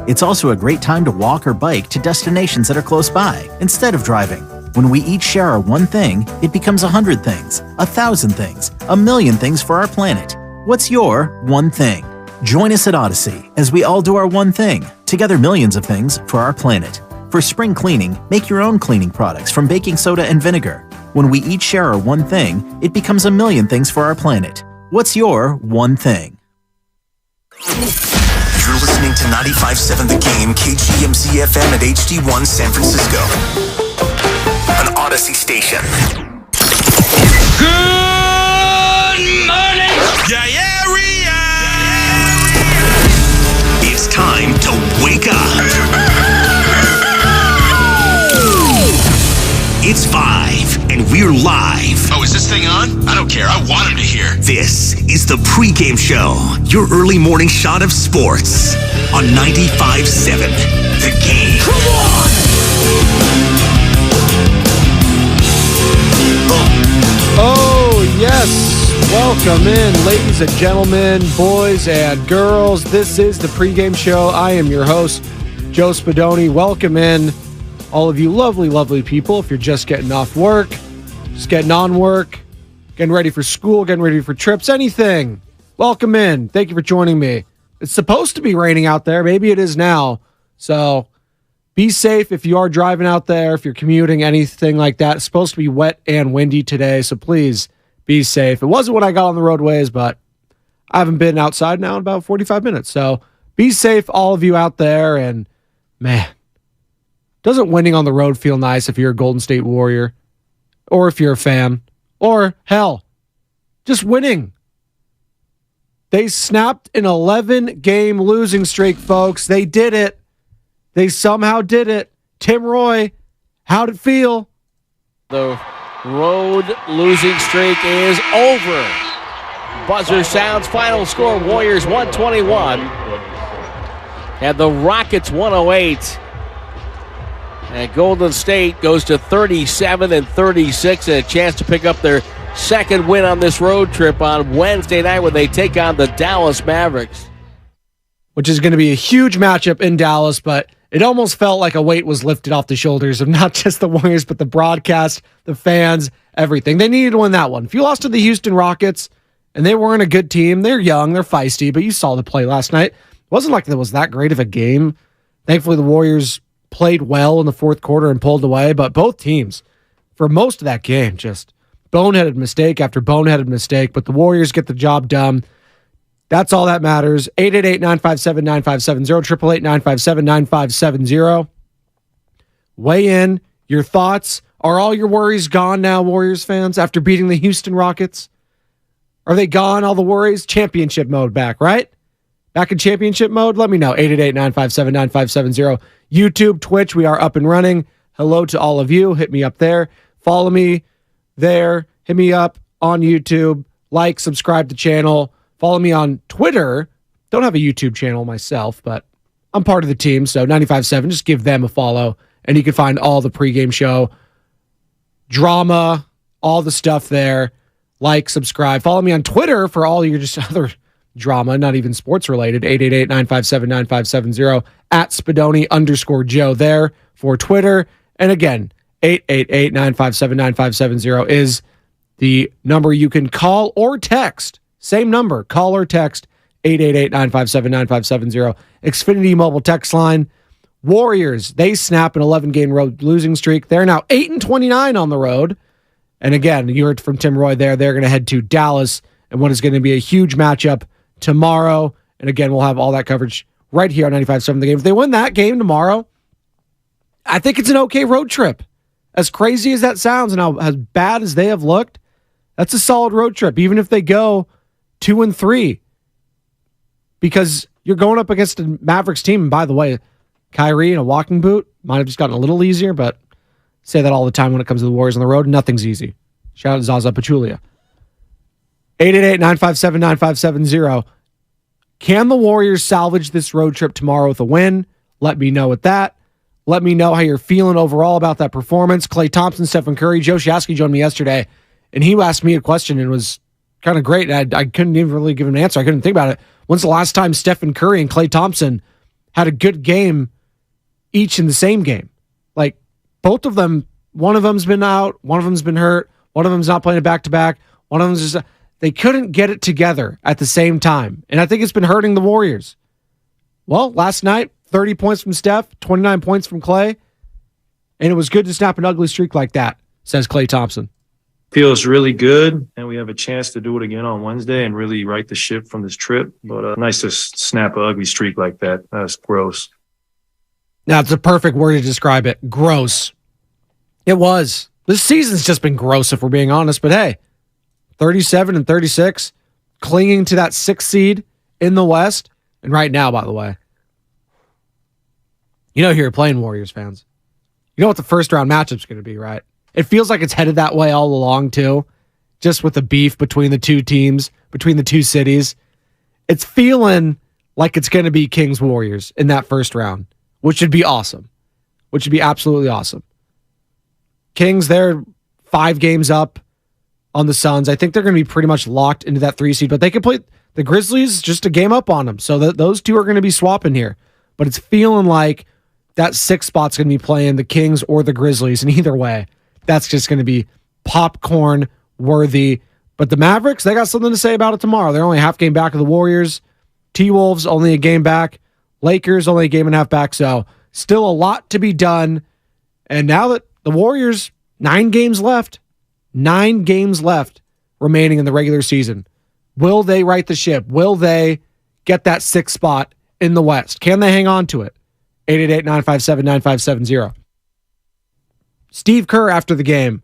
It's also a great time to walk or bike to destinations that are close by, instead of driving. When we each share our one thing, it becomes 100 things, 1,000 things, 1,000,000 things for our planet. What's your one thing? Join us at Odyssey as we all do our one thing, together millions of things for our planet. For spring cleaning, make your own cleaning products from baking soda and vinegar. When we each share our one thing, it becomes 1,000,000 things for our planet. What's your one thing? You're listening to 95.7 The Game, KGMZ FM at HD1 San Francisco. An Odyssey station. Good morning! It's time to wake up. It's 5, and we're live. Oh, is this thing on? I don't care. I want him to hear. This is the Pregame Show, your early morning shot of sports on 95.7 The Game. Come on! Oh, yes. Welcome in, ladies and gentlemen, boys and girls. This is the Pregame Show. I am your host, Joe Spadoni. Welcome in, all of you lovely, lovely people. If you're just getting off work, just getting on work, getting ready for school, getting ready for trips, anything, welcome in. Thank you for joining me. It's supposed to be raining out there. Maybe it is now. So be safe if you are driving out there, if you're commuting, anything like that. It's supposed to be wet and windy today, so please be safe. It wasn't when I got on the roadways, but I haven't been outside now in about 45 minutes. So be safe, all of you out there. And man, doesn't winning on the road feel nice if you're a Golden State Warrior or if you're a fan or hell, just winning? They snapped an 11-game losing streak, folks. They did it. They somehow did it. Tim Roy, how'd it feel? The road losing streak is over. Buzzer sounds. Final score, Warriors 121. And the Rockets 108. And Golden State goes to 37-36 and a chance to pick up their second win on this road trip on Wednesday night when they take on the Dallas Mavericks. Which is going to be a huge matchup in Dallas, but it almost felt like a weight was lifted off the shoulders of not just the Warriors, but the broadcast, the fans, everything. They needed to win that one. If you lost to the Houston Rockets, and they weren't a good team, they're young, they're feisty, but you saw the play last night. It wasn't like it was that great of a game. Thankfully, the Warriors played well in the fourth quarter and pulled away, but both teams, for most of that game, just boneheaded mistake after boneheaded mistake, but the Warriors get the job done. That's all that matters. 888-957-9570, 888-957-9570. Weigh in. Your thoughts. Are all your worries gone now, Warriors fans, after beating the Houston Rockets? Are they gone, all the worries? Championship mode back, right? Back in championship mode? Let me know. 888-957-9570. YouTube, Twitch, we are up and running. Hello to all of you. Hit me up there. Follow me there. Hit me up on YouTube. Like, subscribe to the channel. Follow me on Twitter. Don't have a YouTube channel myself, but I'm part of the team, so 95.7, just give them a follow, and you can find all the pregame show drama, all the stuff there. Like, subscribe. Follow me on Twitter for all your just other drama, not even sports related. 888-957-9570 at Spadoni_Joe there for Twitter. And again, 888-957-9570 is the number you can call or text. Same number, call or text, 888-957-9570. Xfinity mobile text line. Warriors, they snap an 11-game road losing streak. They're now 8-29 on the road. And again, you heard from Tim Roy there. They're going to head to Dallas and what is going to be a huge matchup tomorrow. And again, we'll have all that coverage right here on 95.7 The Game. If they win that game tomorrow, I think it's an okay road trip. As crazy as that sounds and as bad as they have looked, that's a solid road trip, even if they go 2-3. Because you're going up against a Mavericks team. And by the way, Kyrie in a walking boot might have just gotten a little easier, but I say that all the time when it comes to the Warriors on the road. Nothing's easy. Shout out to Zaza Pachulia. 888-957-9570. Can the Warriors salvage this road trip tomorrow with a win? Let me know with that. Let me know how you're feeling overall about that performance. Klay Thompson, Stephen Curry, Joe Shasky joined me yesterday, and he asked me a question and it was kind of great. I couldn't even really give him an answer. I couldn't think about it. When's the last time Stephen Curry and Klay Thompson had a good game each in the same game. Like, both of them, one of them's been out, one of them's been hurt, one of them's not playing it back-to-back, one of them's just... They couldn't get it together at the same time. And I think it's been hurting the Warriors. Well, last night, 30 points from Steph, 29 points from Klay. And it was good to snap an ugly streak like that, says Klay Thompson. Feels really good, and we have a chance to do it again on Wednesday and really right the ship from this trip. But nice to snap an ugly streak like that. That's gross. Now, it's a perfect word to describe it. Gross. It was. This season's just been gross, if we're being honest. But hey, 37 and 36, clinging to that 6th seed in the West. And right now, by the way, you know who you're playing, Warriors fans. You know what the first round matchup's going to be, right? It feels like it's headed that way all along, too. Just with the beef between the two teams, between the two cities. It's feeling like it's going to be Kings Warriors in that first round, which would be awesome. Which would be absolutely awesome. Kings, they're 5 games up on the Suns. I think they're going to be pretty much locked into that 3 seed, but they can play the Grizzlies just a game up on them. So those two are going to be swapping here. But it's feeling like that 6th spot's going to be playing the Kings or the Grizzlies. And either way, that's just going to be popcorn worthy. But the Mavericks, they got something to say about it tomorrow. They're only a half game back of the Warriors. T-Wolves only a game back. Lakers only a game and a half back. So still a lot to be done. And now that the Warriors, 9 games left remaining in the regular season. Will they right the ship? Will they get that 6th spot in the West? Can they hang on to it? 888-957-9570. Steve Kerr after the game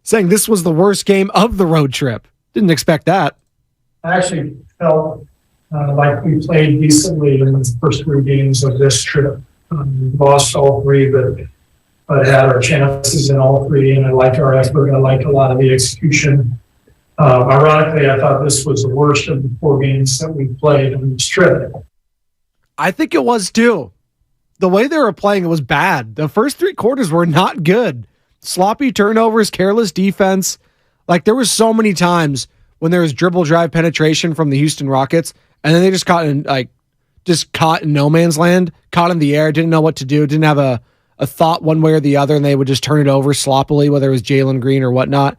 saying this was the worst game of the road trip. Didn't expect that. I actually felt like we played decently in the first 3 games of this trip. We lost all 3, but had our chances in all 3, and I liked our effort. I liked a lot of the execution. Ironically, I thought this was the worst of the 4 games that we played on this trip. I think it was too. The way they were playing, it was bad. The first 3 quarters were not good. Sloppy turnovers, careless defense. Like, there was so many times when there was dribble drive penetration from the Houston Rockets, and then they just caught in no man's land, caught in the air, didn't know what to do, didn't have a thought one way or the other, and they would just turn it over sloppily, whether it was Jalen Green or whatnot.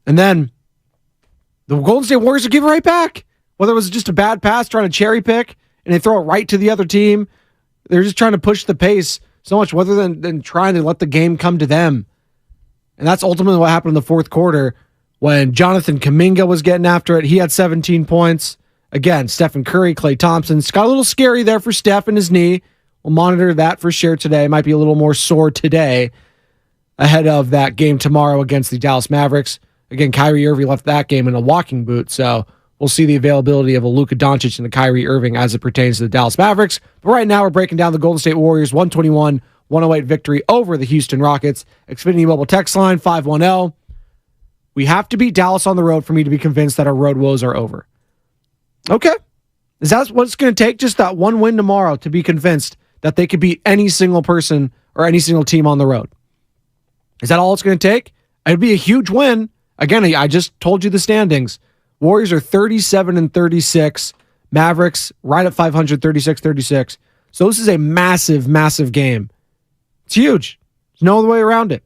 And then the Golden State Warriors would give it right back. Whether it was just a bad pass, trying to cherry pick, and they throw it right to the other team. They're just trying to push the pace so much, rather than trying to let the game come to them. And that's ultimately what happened in the 4th quarter when Jonathan Kuminga was getting after it. He had 17 points. Again, Stephen Curry, Klay Thompson. It's got a little scary there for Steph and his knee. We'll monitor that for sure today. Might be a little more sore today ahead of that game tomorrow against the Dallas Mavericks. Again, Kyrie Irving left that game in a walking boot, so we'll see the availability of a Luka Doncic and a Kyrie Irving as it pertains to the Dallas Mavericks. But right now, we're breaking down the Golden State Warriors 121-108 victory over the Houston Rockets. Xfinity Mobile text line 510. We have to beat Dallas on the road for me to be convinced that our road woes are over. Okay. Is that what it's going to take? Just that one win tomorrow to be convinced that they could beat any single person or any single team on the road? Is that all it's going to take? It'd be a huge win. Again, I just told you the standings. Warriors are 37 and 36. Mavericks right at 500, 36-36. So this is a massive, massive game. It's huge. There's no other way around it.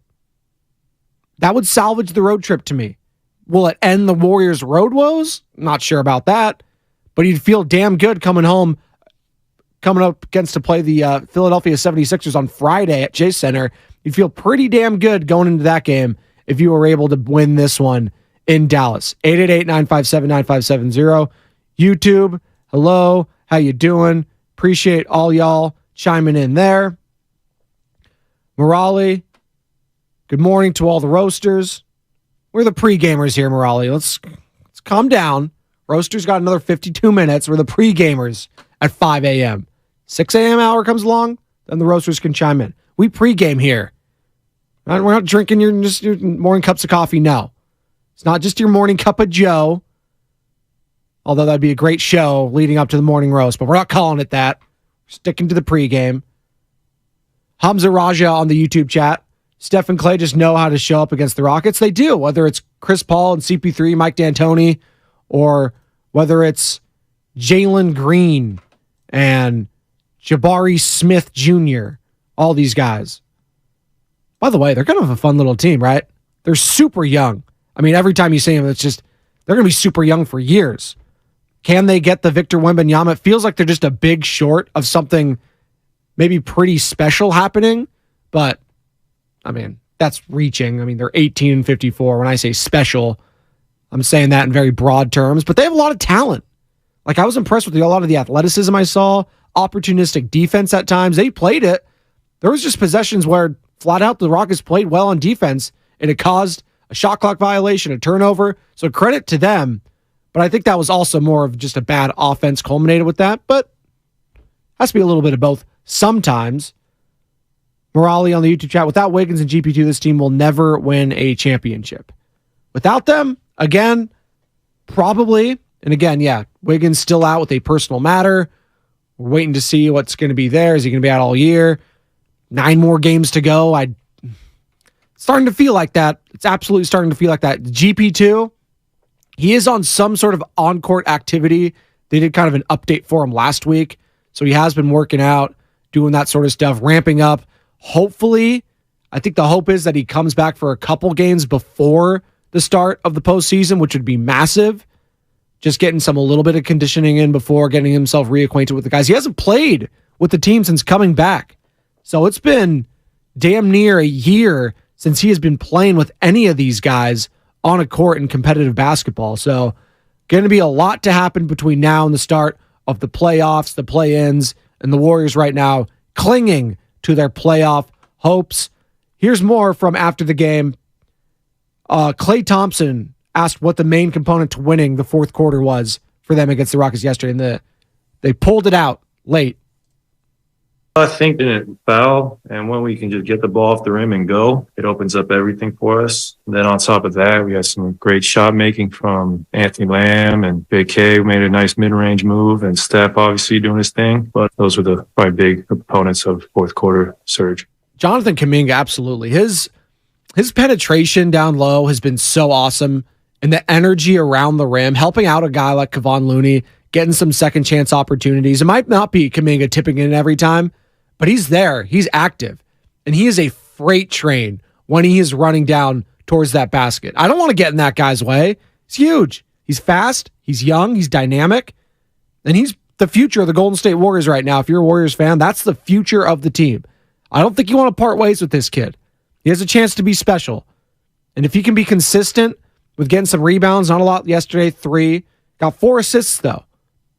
That would salvage the road trip to me. Will it end the Warriors' road woes? Not sure about that. But you'd feel damn good coming up against to play the Philadelphia 76ers on Friday at Chase Center. You'd feel pretty damn good going into that game if you were able to win this one in Dallas. 888-957-9570. YouTube, hello, how you doing? Appreciate all y'all chiming in there. Morale, good morning to all the roasters. We're the pre-gamers here, Morale. Let's calm down. Roasters got another 52 minutes. We're the pre-gamers at 5 a.m. 6 a.m. hour comes along, then the roasters can chime in. We pre-game here. We're not drinking your morning cups of coffee, no. It's not just your morning cup of Joe, although that'd be a great show leading up to the morning roast, but we're not calling it that. We're sticking to the pregame. Hamza Raja on the YouTube chat. Steph and Klay just know how to show up against the Rockets. They do, whether it's Chris Paul and CP3, Mike D'Antoni, or whether it's Jalen Green and Jabari Smith Jr., all these guys. By the way, they're kind of a fun little team, right? They're super young. I mean, every time you see them, it's just, they're going to be super young for years. Can they get the Victor Wembanyama? It feels like they're just a big short of something maybe pretty special happening, but I mean, that's reaching. I mean, they're 18 and 54. When I say special, I'm saying that in very broad terms, but they have a lot of talent. Like, I was impressed with a lot of the athleticism I saw, opportunistic defense at times. They played it. There was just possessions where flat out the Rockets played well on defense, and it caused a shot clock violation, a turnover. So credit to them. But I think that was also more of just a bad offense culminated with that. But has to be a little bit of both sometimes. Morale on the YouTube chat, without Wiggins and GP2, this team will never win a championship. Without them, again, probably. And again, yeah, Wiggins still out with a personal matter. We're waiting to see what's going to be there. Is he going to be out all year? 9 more games to go. Starting to feel like that. It's absolutely starting to feel like that. GP2, he is on some sort of on-court activity. They did kind of an update for him last week. So he has been working out, doing that sort of stuff, ramping up. Hopefully, I think the hope is that he comes back for a couple games before the start of the postseason, which would be massive. Just getting a little bit of conditioning in before getting himself reacquainted with the guys. He hasn't played with the team since coming back. So it's been damn near a year since he has been playing with any of these guys on a court in competitive basketball. So going to be a lot to happen between now and the start of the playoffs, the play-ins, and the Warriors right now clinging to their playoff hopes. Here's more from after the game. Klay Thompson asked what the main component to winning the fourth quarter was for them against the Rockets yesterday, and they pulled it out late. I think didn't foul, and when we can just get the ball off the rim and go, it opens up everything for us. And then on top of that, we had some great shot making from Anthony Lamb, and Big K made a nice mid-range move, and Steph obviously doing his thing. But those were the probably big components of fourth quarter surge. Jonathan Kuminga, absolutely. His penetration down low has been so awesome, and the energy around the rim, helping out a guy like Kevon Looney, getting some second chance opportunities. It might not be Kuminga tipping in every time, but he's there. He's active. And he is a freight train when he is running down towards that basket. I don't want to get in that guy's way. He's huge. He's fast. He's young. He's dynamic. And he's the future of the Golden State Warriors right now. If you're a Warriors fan, that's the future of the team. I don't think you want to part ways with this kid. He has a chance to be special. And if he can be consistent with getting some rebounds, not a lot yesterday, 3, got 4 assists though.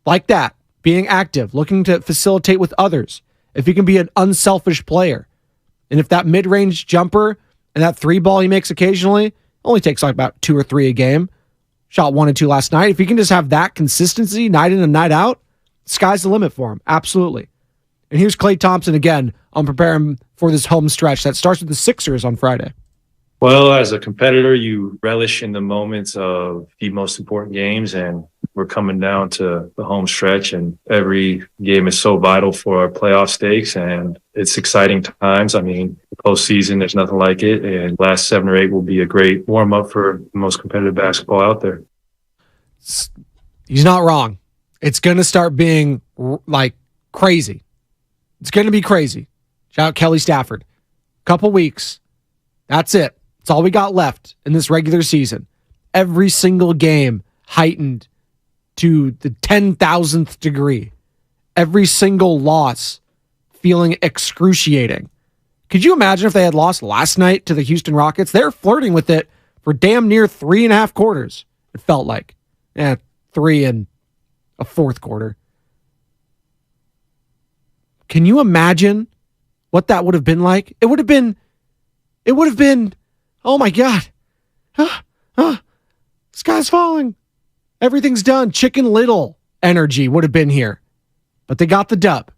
Like that, being active, looking to facilitate with others. If he can be an unselfish player. And if that mid-range jumper and that 3 ball he makes occasionally only takes like about 2 or 3 a game. Shot 1 and 2 last night. If he can just have that consistency night in and night out, sky's the limit for him. Absolutely. And here's Klay Thompson again on preparing for this home stretch that starts with the Sixers on Friday. Well, as a competitor, you relish in the moments of the most important games, and we're coming down to the home stretch, and every game is so vital for our playoff stakes, and it's exciting times. I mean, the postseason, there's nothing like it, and last 7 or 8 will be a great warm-up for the most competitive basketball out there. He's not wrong. It's going to start being like crazy. It's going to be crazy. Shout out Kelly Stafford. Couple weeks. That's it. That's all we got left in this regular season. Every single game heightened to the 10,000th degree. Every single loss feeling excruciating. Could you imagine if they had lost last night to the Houston Rockets? They're flirting with it for damn near 3.5 quarters. It felt like. 3 and a fourth quarter. Can you imagine what that would have been like? It would have been, oh my God. Sky's falling. Everything's done. Chicken Little energy would have been here. But they got the dub.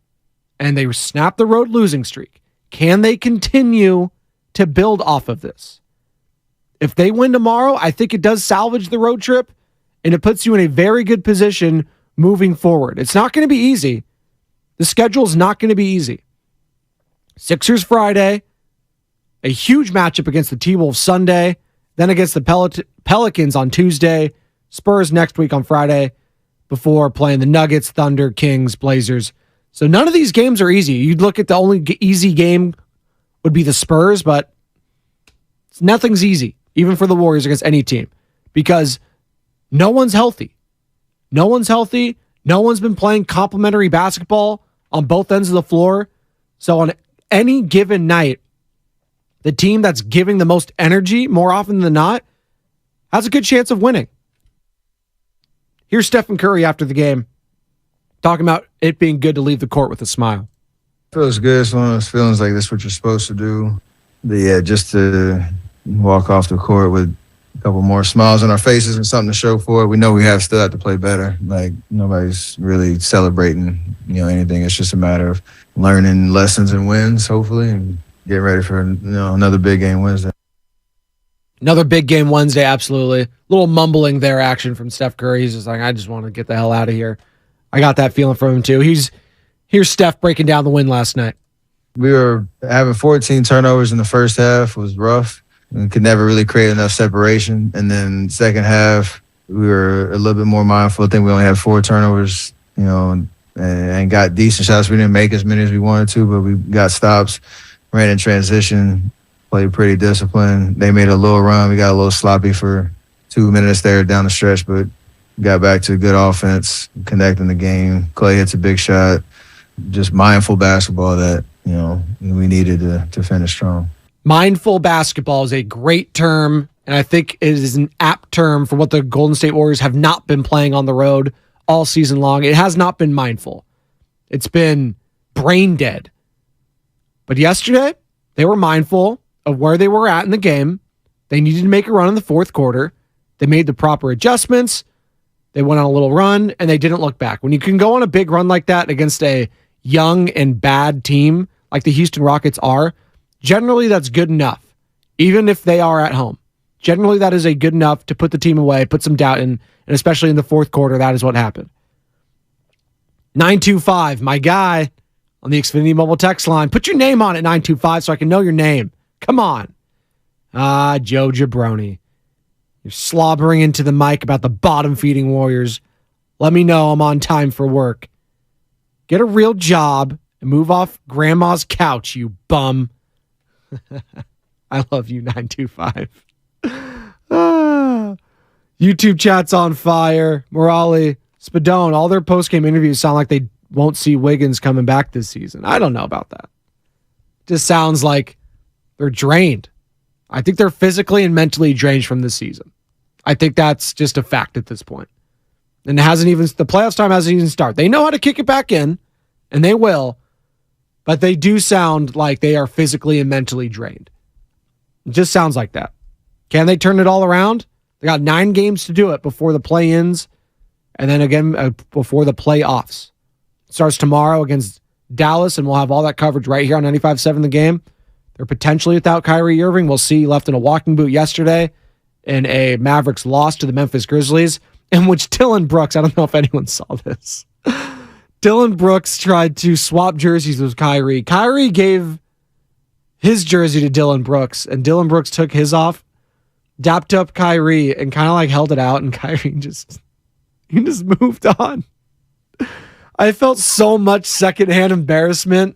And they snapped the road losing streak. Can they continue to build off of this? If they win tomorrow, I think it does salvage the road trip. And it puts you in a very good position moving forward. It's not going to be easy. The schedule is not going to be easy. Sixers Friday, a huge matchup against the T-Wolves Sunday, then against the Pelicans on Tuesday, Spurs next week on Friday, before playing the Nuggets, Thunder, Kings, Blazers So none of these games are easy. You'd look at the only easy game would be the Spurs, but nothing's easy, even for the Warriors against any team, because no one's healthy. No one's healthy. No one's been playing complementary basketball on both ends of the floor. So on any given night, the team that's giving the most energy, more often than not, has a good chance of winning. Here's Stephen Curry after the game, talking about it being good to leave the court with a smile. Feels good. It's one of those feelings like this is what you're supposed to do. Just to walk off the court with a couple more smiles on our faces and something to show for it. We know we still have to play better. Like, nobody's really celebrating, anything. It's just a matter of learning lessons and wins, hopefully, and getting ready for, another big game Wednesday. Another big game Wednesday, absolutely. A little mumbling there action from Steph Curry. He's just like, I just want to get the hell out of here. I got that feeling from him too. Here's Steph breaking down the win last night. We were having 14 turnovers in the first half. It was rough. We could never really create enough separation. And then second half, we were a little bit more mindful. I think we only had 4 turnovers, and got decent shots. We didn't make as many as we wanted to, but we got stops, ran in transition, played pretty disciplined. They made a little run. We got a little sloppy for 2 minutes there down the stretch, but got back to good offense, connecting the game. Clay hits a big shot. Just mindful basketball that, we needed to finish strong. Mindful basketball is a great term, and I think it is an apt term for what the Golden State Warriors have not been playing on the road all season long. It has not been mindful. It's been brain dead. But yesterday, they were mindful of where they were at in the game. They needed to make a run in the fourth quarter. They made the proper adjustments. They went on a little run, and they didn't look back. When you can go on a big run like that against a young and bad team like the Houston Rockets are, generally that's good enough, even if they are at home. Generally, that is a good enough to put the team away, put some doubt in, and especially in the fourth quarter, that is what happened. 925, my guy on the Xfinity Mobile text line. Put your name on it, 925, so I can know your name. Come on. Joe Jabroni. You're slobbering into the mic about the bottom-feeding Warriors. Let me know I'm on time for work. Get a real job and move off grandma's couch, you bum. I love you, 925. YouTube chat's on fire. Morale, Spadoni, all their post-game interviews sound like they won't see Wiggins coming back this season. I don't know about that. Just sounds like they're drained. I think they're physically and mentally drained from this season. I think that's just a fact at this point. And the playoffs time hasn't even started. They know how to kick it back in, and they will, but they do sound like they are physically and mentally drained. It just sounds like that. Can they turn it all around? They got 9 games to do it before the play-ins, and then again before the playoffs. It starts tomorrow against Dallas, and we'll have all that coverage right here on 95.7 The Game. They're potentially without Kyrie Irving. We'll see. He left in a walking boot yesterday in a Mavericks loss to the Memphis Grizzlies, in which Dillon Brooks, I don't know if anyone saw this, Dillon Brooks tried to swap jerseys with Kyrie. Kyrie gave his jersey to Dillon Brooks, and Dillon Brooks took his off, dapped up Kyrie, and kind of like held it out, and Kyrie just moved on. I felt so much secondhand embarrassment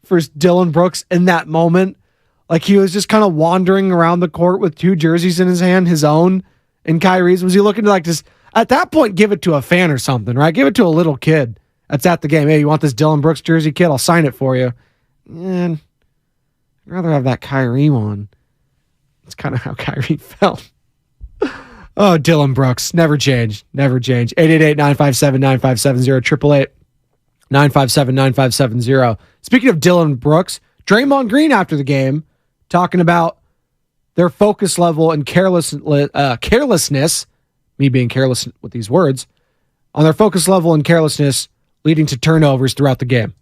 for Dillon Brooks in that moment. Like he was just kind of wandering around the court with 2 jerseys in his hand, his own and Kyrie's. Was he looking to like just, at that point, give it to a fan or something, right? Give it to a little kid that's at the game. Hey, you want this Dillon Brooks jersey, kid? I'll sign it for you. And I'd rather have that Kyrie one. It's kind of how Kyrie felt. Oh, Dillon Brooks. Never change. Never change. 888-957-9570. 888-957-9570. Speaking of Dillon Brooks, Draymond Green after the game talking about their focus level and carelessness, me being careless with these words, on their focus level and carelessness leading to turnovers throughout the game.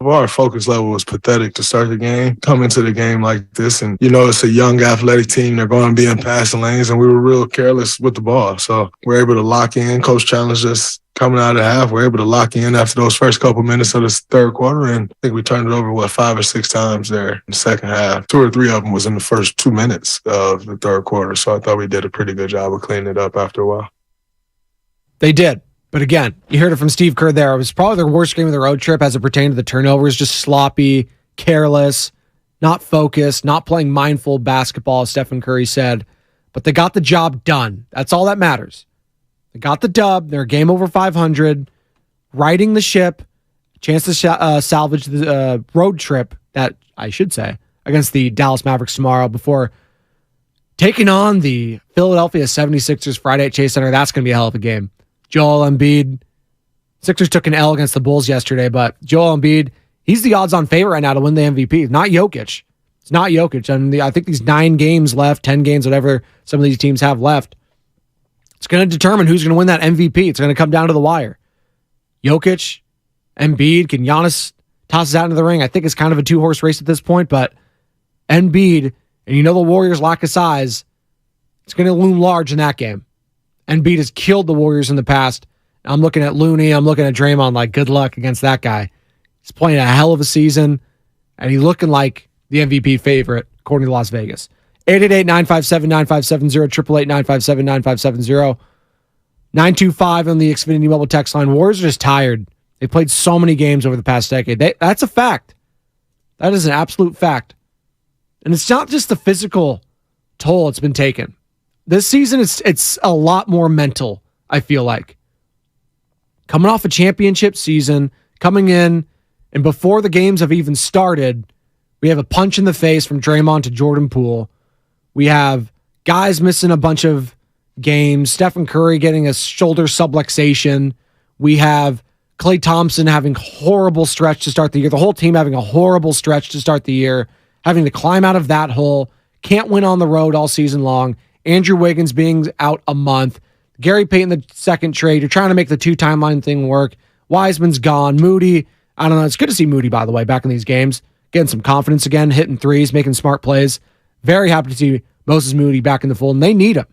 Our focus level was pathetic to start the game. Come into the game like this, and it's a young athletic team. They're going to be in passing lanes, and we were real careless with the ball. So we're able to lock in. Coach challenged us coming out of the half. We're able to lock in after those first couple minutes of the third quarter, and I think we turned it over, 5 or 6 times there in the second half. 2 or 3 of them was in the first 2 minutes of the third quarter, so I thought we did a pretty good job of cleaning it up after a while. They did. But again, you heard it from Steve Kerr there. It was probably their worst game of the road trip as it pertained to the turnovers. Just sloppy, careless, not focused, not playing mindful basketball, as Stephen Curry said. But they got the job done. That's all that matters. They got the dub. They're a game over 500, righting the ship, chance to salvage the road trip, that I should say, against the Dallas Mavericks tomorrow before taking on the Philadelphia 76ers Friday at Chase Center. That's going to be a hell of a game. Joel Embiid. Sixers took an L against the Bulls yesterday, but Joel Embiid, he's the odds-on favorite right now to win the MVP. It's not Jokic. It's not Jokic. And I think these 9 games left, 10 games, whatever some of these teams have left, it's going to determine who's going to win that MVP. It's going to come down to the wire. Jokic, Embiid, can Giannis toss it out into the ring? I think it's kind of a 2-horse race at this point, but Embiid, and you know the Warriors' lack of size, it's going to loom large in that game. Embiid has killed the Warriors in the past. I'm looking at Looney. I'm looking at Draymond like, good luck against that guy. He's playing a hell of a season, and he's looking like the MVP favorite, according to Las Vegas. 888-957-9570, 888-957-9570, 925 on the Xfinity Mobile text line. Warriors are just tired. They played so many games over the past decade. That's a fact. That is an absolute fact. And it's not just the physical toll it's been taken. This season, it's a lot more mental, I feel like. Coming off a championship season, coming in, and before the games have even started, we have a punch in the face from Draymond to Jordan Poole. We have guys missing a bunch of games. Stephen Curry getting a shoulder subluxation. We have Klay Thompson having horrible stretch to start the year. The whole team having a horrible stretch to start the year, having to climb out of that hole. Can't win on the road all season long. Andrew Wiggins being out a month. Gary Payton the second trade. You're trying to make the 2 timeline thing work. Wiseman's gone. Moody, I don't know. It's good to see Moody, by the way, back in these games. Getting some confidence again, hitting threes, making smart plays. Very happy to see Moses Moody back in the fold, and they need him.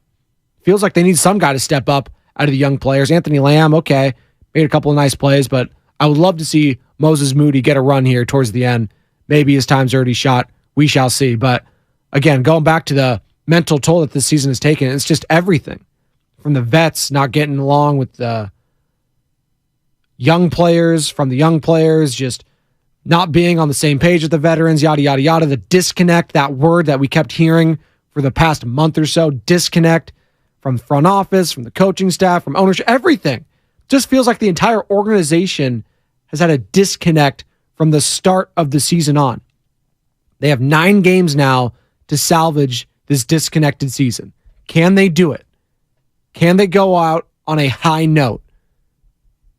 Feels like they need some guy to step up out of the young players. Anthony Lamb, okay, made a couple of nice plays, but I would love to see Moses Moody get a run here towards the end. Maybe his time's already shot. We shall see. But again, going back to the mental toll that this season has taken, it's just everything. From the vets not getting along with the young players, from the young players just not being on the same page with the veterans, yada, yada, yada. The disconnect, that word that we kept hearing for the past month or so, disconnect from the front office, from the coaching staff, from ownership, everything. Just feels like the entire organization has had a disconnect from the start of the season on. They have 9 games now to salvage this disconnected season. Can they do it? Can they go out on a high note?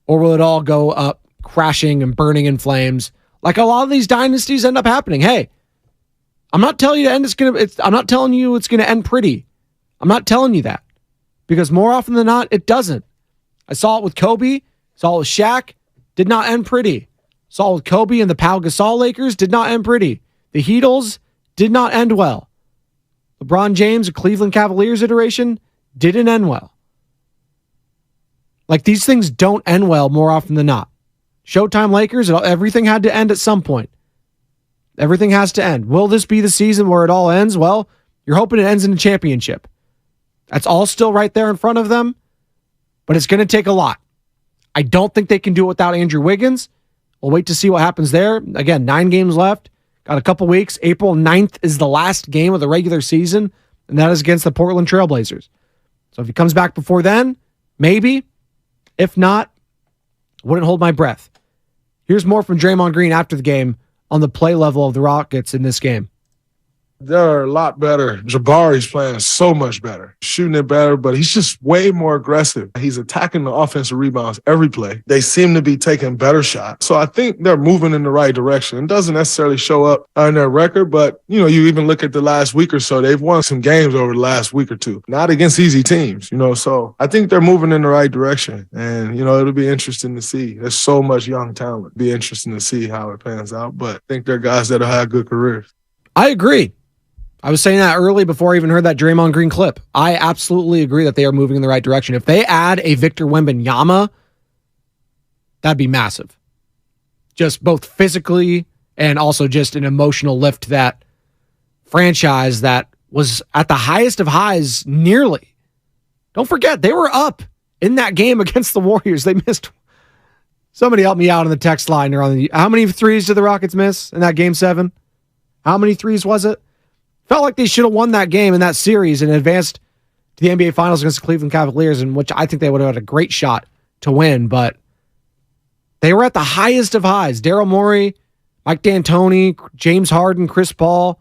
Or will it all go up crashing and burning in flames like a lot of these dynasties end up happening? Hey, I'm not telling you to end I'm not telling you it's going to end pretty. I'm not telling you that. Because more often than not, it doesn't. I saw it with Kobe, saw it with Shaq, did not end pretty. Saw it with Kobe and the Pau Gasol Lakers, did not end pretty. The Heatles did not end well. LeBron James, a Cleveland Cavaliers iteration, didn't end well. Like, these things don't end well more often than not. Showtime Lakers, everything had to end at some point. Everything has to end. Will this be the season where it all ends? Well, you're hoping it ends in a championship. That's all still right there in front of them, but it's going to take a lot. I don't think they can do it without Andrew Wiggins. We'll wait to see what happens there. Again, 9 games left. Got a couple weeks. April 9th is the last game of the regular season, and that is against the Portland Trailblazers. So if he comes back before then, maybe. If not, wouldn't hold my breath. Here's more from Draymond Green after the game on the play level of the Rockets in this game. They're a lot better. Jabari's playing so much better, shooting it better, but he's just way more aggressive. He's attacking the offensive rebounds every play. They seem to be taking better shots. So I think they're moving in the right direction. It doesn't necessarily show up on their record, but, you even look at the last week or so, they've won some games over the last week or two, not against easy teams, so I think they're moving in the right direction. And, it'll be interesting to see. There's so much young talent. It'll be interesting to see how it pans out, but I think they're guys that'll have good careers. I agree. I was saying that early before I even heard that Draymond Green clip. I absolutely agree that they are moving in the right direction. If they add a Victor Wembanyama, that'd be massive. Just both physically and also just an emotional lift to that franchise that was at the highest of highs nearly. Don't forget, they were up in that game against the Warriors, they missed. Somebody help me out on the text line. How many threes did the Rockets miss in that game 7? How many threes was it? Felt like they should have won that game in that series and advanced to the NBA Finals against the Cleveland Cavaliers, in which I think they would have had a great shot to win, but they were at the highest of highs. Daryl Morey, Mike D'Antoni, James Harden, Chris Paul,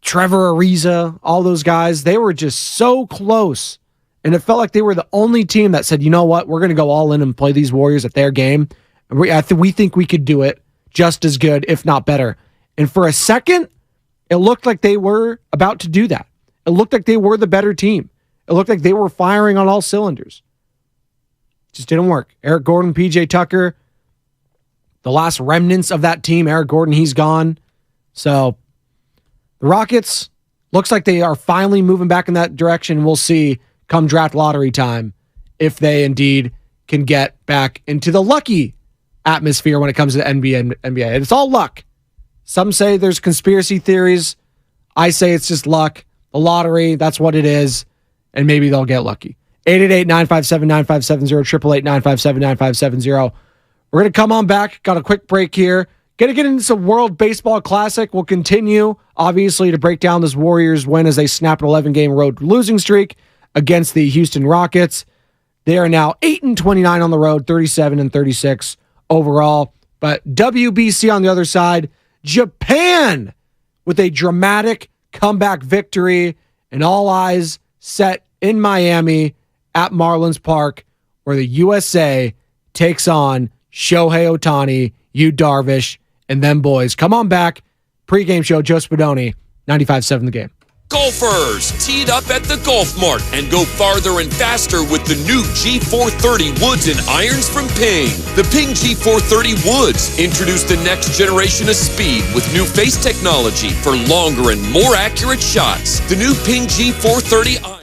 Trevor Ariza, all those guys, they were just so close. And it felt like they were the only team that said, you know what, we're going to go all in and play these Warriors at their game. We think we could do it just as good, if not better. And for a second, it looked like they were about to do that. It looked like they were the better team. It looked like they were firing on all cylinders. Just didn't work. Eric Gordon, PJ Tucker, the last remnants of that team. Eric Gordon, he's gone. So the Rockets, looks like they are finally moving back in that direction. We'll see come draft lottery time if they indeed can get back into the lucky atmosphere when it comes to the NBA. And it's all luck. Some say there's conspiracy theories. I say it's just luck. The lottery, that's what it is. And maybe they'll get lucky. 888-957-9570, 888-957-9570. We're going to come on back. Got a quick break here. Going to get into some World Baseball Classic. We'll continue, obviously, to break down this Warriors win as they snap an 11-game road losing streak against the Houston Rockets. They are now 8-29 on the road, 37-36 overall. But WBC on the other side, Japan with a dramatic comeback victory, and all eyes set in Miami at Marlins Park, where the USA takes on Shohei Ohtani, Yu Darvish, and them boys. Come on back. Pregame show, Joe Spadoni, 95.7 The Game. Golfers, teed up at the Golf Mart and go farther and faster with the new G430 woods and irons from Ping. The Ping G430 woods introduce the next generation of speed with new face technology for longer and more accurate shots. The new Ping G430 iron.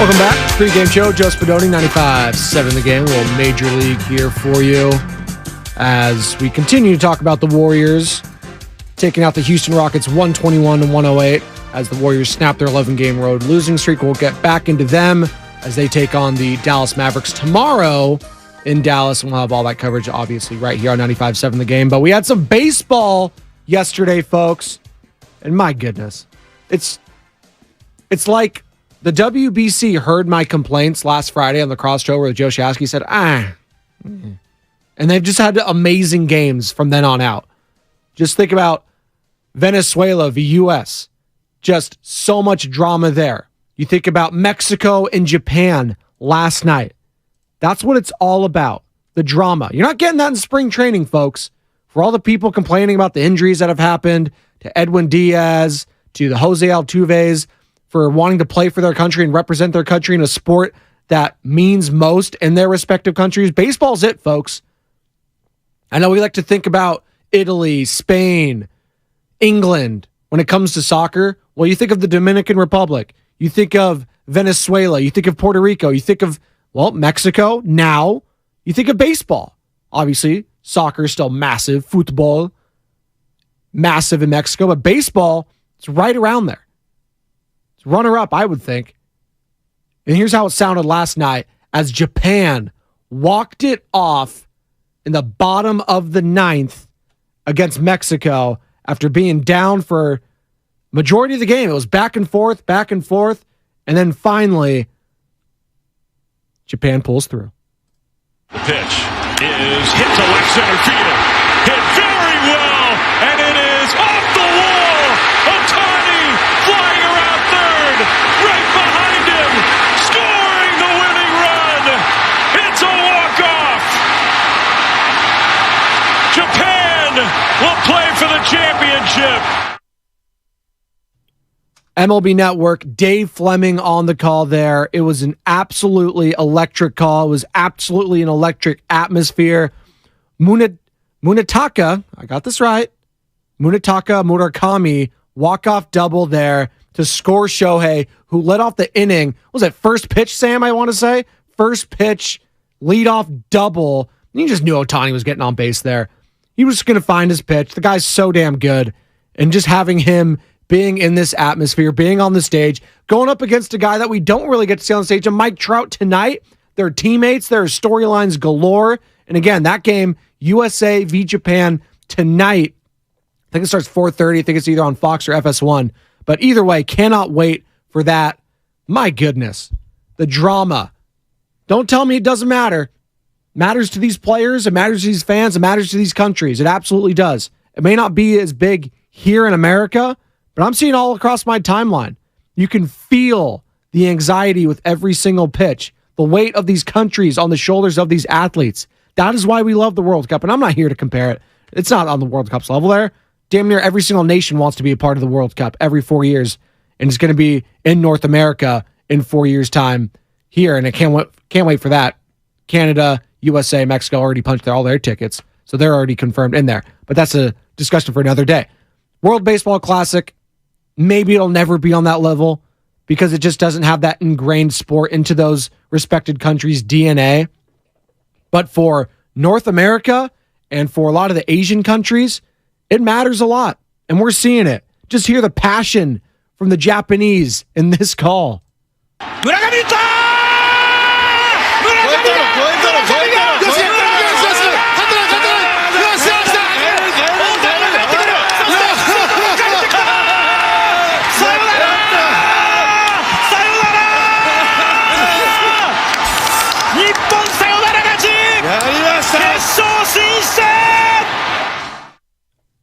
Welcome back. Pregame show. Joe Spadoni, 95.7 The Game. A little Major League here for you as we continue to talk about the Warriors taking out the Houston Rockets 121-108 as the Warriors snap their 11-game road losing streak. We'll get back into them as they take on the Dallas Mavericks tomorrow in Dallas, and we'll have all that coverage obviously right here on 95.7 The Game. But we had some baseball yesterday, folks, and my goodness, it's like the WBC heard my complaints last Friday on the cross show where Joe Shasky said, and they've just had amazing games from then on out. Just think about Venezuela v. U.S. Just so much drama there. You think about Mexico and Japan last night. That's what it's all about, the drama. You're not getting that in spring training, folks. For all the people complaining about the injuries that have happened to Edwin Diaz, to the Jose Altuves, for wanting to play for their country and represent their country in a sport that means most in their respective countries. Baseball's it, folks. I know we like to think about Italy, Spain, England when it comes to soccer. Well, you think of the Dominican Republic. You think of Venezuela. You think of Puerto Rico. You think of, well, Mexico. Now, you think of baseball. Obviously, soccer is still massive. Football, massive in Mexico. But baseball, it's right around there. Runner-up, I would think. And here's how it sounded last night as Japan walked it off in the bottom of the ninth against Mexico after being down for majority of the game. It was back and forth, and then finally, Japan pulls through. The pitch is hit to left center field. Hit very well, and it is off the wall. Ohtani flying around third, right behind him, scoring the winning run. It's a walk-off. Japan will play for the championship. MLB Network, Dave Fleming on the call there. It was an absolutely electric call. It was absolutely an electric atmosphere. Munetaka, I got this right, Munetaka Murakami, walk-off double there to score Shohei, who led off the inning. What was it, first pitch, Sam, I want to say? First pitch, lead-off double. You just knew Ohtani was getting on base there. He was going to find his pitch. The guy's so damn good. And just having him being in this atmosphere, being on the stage, going up against a guy that we don't really get to see on the stage, and Mike Trout tonight, their teammates, their storylines galore. And again, that game, USA v. Japan tonight. I think it starts 4:30. I think it's either on Fox or FS1. But either way, cannot wait for that. My goodness. The drama. Don't tell me it doesn't matter. It matters to these players. It matters to these fans. It matters to these countries. It absolutely does. It may not be as big here in America, but I'm seeing all across my timeline. You can feel the anxiety with every single pitch, the weight of these countries on the shoulders of these athletes. That is why we love the World Cup, and I'm not here to compare it. It's not on the World Cup's level there. Damn near every single nation wants to be a part of the World Cup every 4 years, and it's going to be in North America in 4 years' time here, and I can't wait for that. Canada, USA, Mexico already punched all their tickets, so they're already confirmed in there. But that's a discussion for another day. World Baseball Classic, maybe it'll never be on that level because it just doesn't have that ingrained sport into those respected countries' DNA. But for North America and for a lot of the Asian countries, it matters a lot. And we're seeing it. Just hear the passion from the Japanese in this call.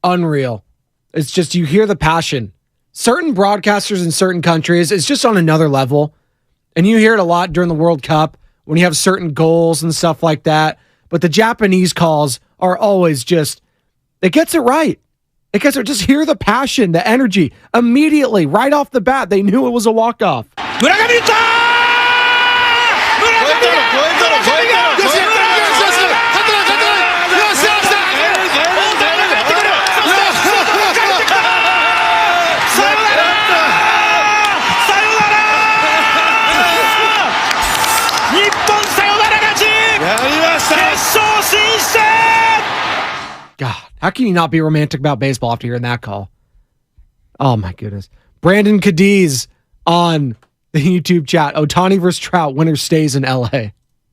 Unreal. It's just, you hear the passion. Certain broadcasters in certain countries, it's just on another level. And you hear it a lot during the World Cup when you have certain goals and stuff like that. But the Japanese calls are always just, it gets it right. It gets it. Just hear the passion, the energy. Immediately, right off the bat, they knew it was a walk-off. How can you not be romantic about baseball after hearing that call? Oh, my goodness. Brandon Cadiz on the YouTube chat. Ohtani versus Trout. Winner stays in L.A.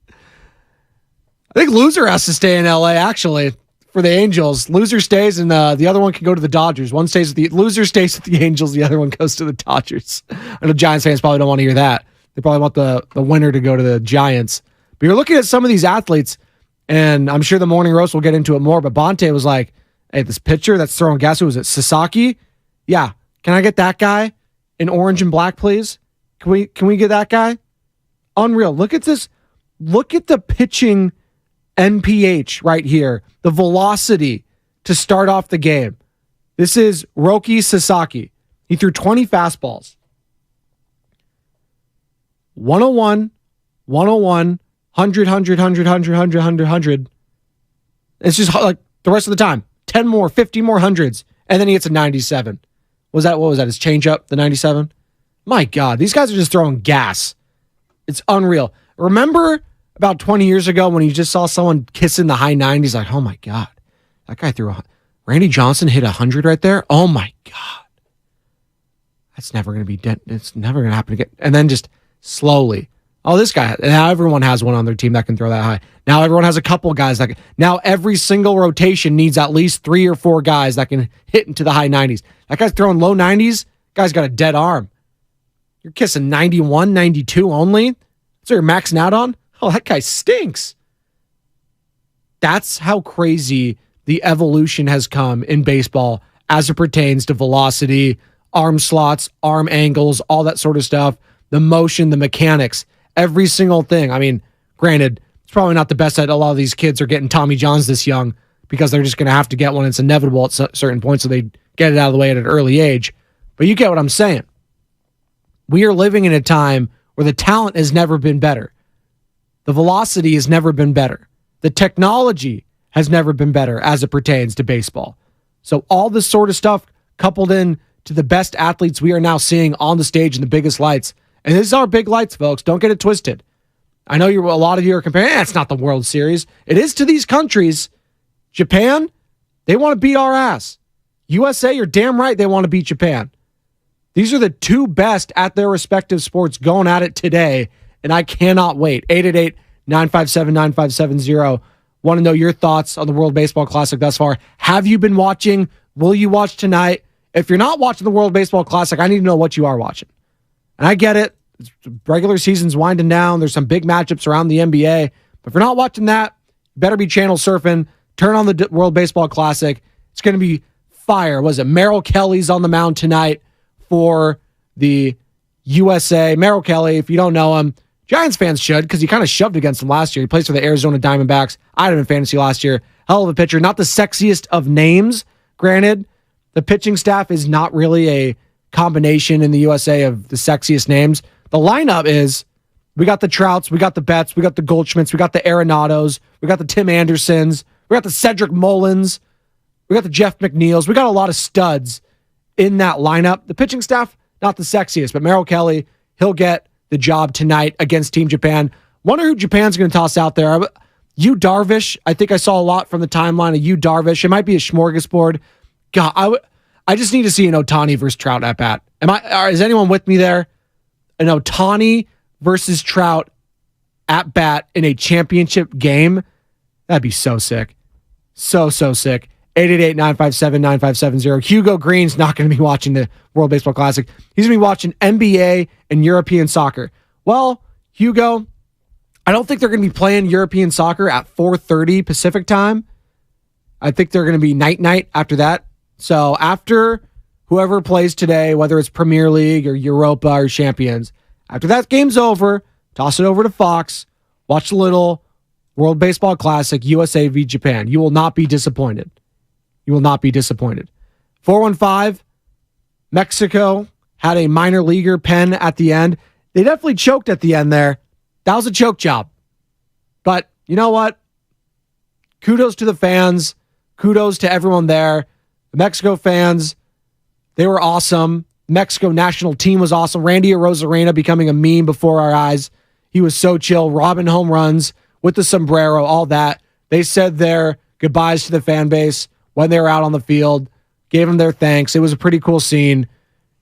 I think loser has to stay in L.A., actually, for the Angels. Loser stays, and the other one can go to the Dodgers. Loser stays with the Angels. The other one goes to the Dodgers. I know Giants fans probably don't want to hear that. They probably want the winner to go to the Giants. But you're looking at some of these athletes, and I'm sure the Morning Roast will get into it more, but Bonte was like, hey, this pitcher that's throwing gas, who was it, Sasaki? Yeah. Can I get that guy in orange and black, please? Can we get that guy? Unreal. Look at this. Look at the pitching NPH right here. The velocity to start off the game. This is Roki Sasaki. He threw 20 fastballs. 101, 101, 100, 100, 100, 100, 100, 100, 100. It's just like the rest of the time. 10 more, 50 more hundreds. And then he hits a 97. What was that? His changeup, the 97? My God, these guys are just throwing gas. It's unreal. Remember about 20 years ago when you just saw someone kissing the high 90s? Like, oh my God, that guy threw Randy Johnson hit 100 right there. Oh my God. That's never going to be it's never going to happen again. And then just slowly, oh, this guy, now everyone has one on their team that can throw that high. Now everyone has a couple guys that can, now every single rotation needs at least 3 or 4 guys that can hit into the high 90s. That guy's throwing low 90s. Guy's got a dead arm. You're kissing 91, 92 only? So you're maxing out on? Oh, that guy stinks. That's how crazy the evolution has come in baseball as it pertains to velocity, arm slots, arm angles, all that sort of stuff, the motion, the mechanics, every single thing. I mean, granted, it's probably not the best that a lot of these kids are getting Tommy Johns this young because they're just going to have to get one. It's inevitable at certain points, so they get it out of the way at an early age. But you get what I'm saying. We are living in a time where the talent has never been better. The velocity has never been better. The technology has never been better as it pertains to baseball. So all this sort of stuff coupled in to the best athletes we are now seeing on the stage in the biggest lights. And these are big lights, folks. Don't get it twisted. I know a lot of you are comparing, it's not the World Series. It is to these countries. Japan, they want to beat our ass. USA, you're damn right they want to beat Japan. These are the two best at their respective sports going at it today, and I cannot wait. 888-957-9570. Want to know your thoughts on the World Baseball Classic thus far. Have you been watching? Will you watch tonight? If you're not watching the World Baseball Classic, I need to know what you are watching. And I get it. Regular season's winding down. There's some big matchups around the NBA. But if you're not watching that, you better be channel surfing. Turn on the World Baseball Classic. It's going to be fire. Was it Merrill Kelly's on the mound tonight for the USA? Merrill Kelly, if you don't know him, Giants fans should, because he kind of shoved against them last year. He plays for the Arizona Diamondbacks. I had him in fantasy last year. Hell of a pitcher. Not the sexiest of names, granted. The pitching staff is not really a combination in the USA of the sexiest names. The lineup is, we got the Trouts, we got the Betts, we got the Goldschmidts, we got the Arenados, we got the Tim Andersons, we got the Cedric Mullins, we got the Jeff McNeils. We got a lot of studs in that lineup. The pitching staff, not the sexiest, but Merrill Kelly, he'll get the job tonight against Team Japan. Wonder who Japan's going to toss out there. Yu Darvish, I think I saw a lot from the timeline of Yu Darvish. It might be a smorgasbord. God, I just need to see an Ohtani versus Trout at bat. Is anyone with me there? An Ohtani versus Trout at bat in a championship game? That'd be so sick. So sick. 888-957-9570. Hugo Green's not going to be watching the World Baseball Classic. He's going to be watching NBA and European soccer. Well, Hugo, I don't think they're going to be playing European soccer at 4:30 Pacific time. I think they're going to be night after that. So after whoever plays today, whether it's Premier League or Europa or Champions, after that game's over, toss it over to Fox, watch a little World Baseball Classic, USA v Japan. You will not be disappointed. You will not be disappointed. 415, Mexico had a minor leaguer pen at the end. They definitely choked at the end there. That was a choke job. But you know what? Kudos to the fans. Kudos to everyone there. The Mexico fans, they were awesome. Mexico national team was awesome. Randy Arozarena becoming a meme before our eyes. He was so chill. Robbing home runs with the sombrero, all that. They said their goodbyes to the fan base when they were out on the field, gave them their thanks. It was a pretty cool scene.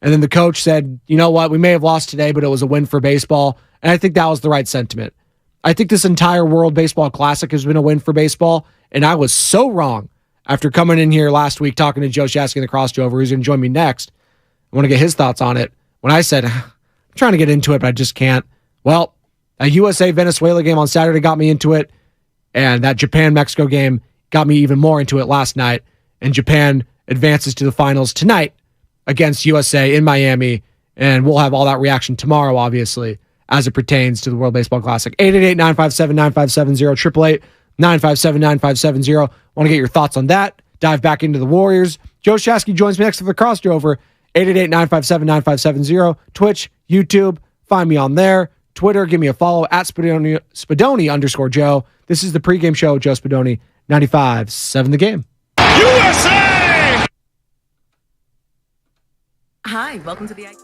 And then the coach said, you know what, we may have lost today, but it was a win for baseball. And I think that was the right sentiment. I think this entire World Baseball Classic has been a win for baseball, and I was so wrong after coming in here last week talking to Joe Shasky, the Cross Drover, who's going to join me next. I want to get his thoughts on it. When I said, I'm trying to get into it, but I just can't. Well, a USA-Venezuela game on Saturday got me into it, and that Japan-Mexico game got me even more into it last night, and Japan advances to the finals tonight against USA in Miami, and we'll have all that reaction tomorrow, obviously, as it pertains to the World Baseball Classic. 888-957-9570, 888-957-9570. Want to get your thoughts on that. Dive back into the Warriors. Joe Shasky joins me next for the Cross Drover. 888-957-9570. Twitch, YouTube, find me on there. Twitter, give me a follow at Spadoni_Joe. This is the pregame show, Joe Spadoni, 95.7 The Game. USA! Hi, welcome to the IQ.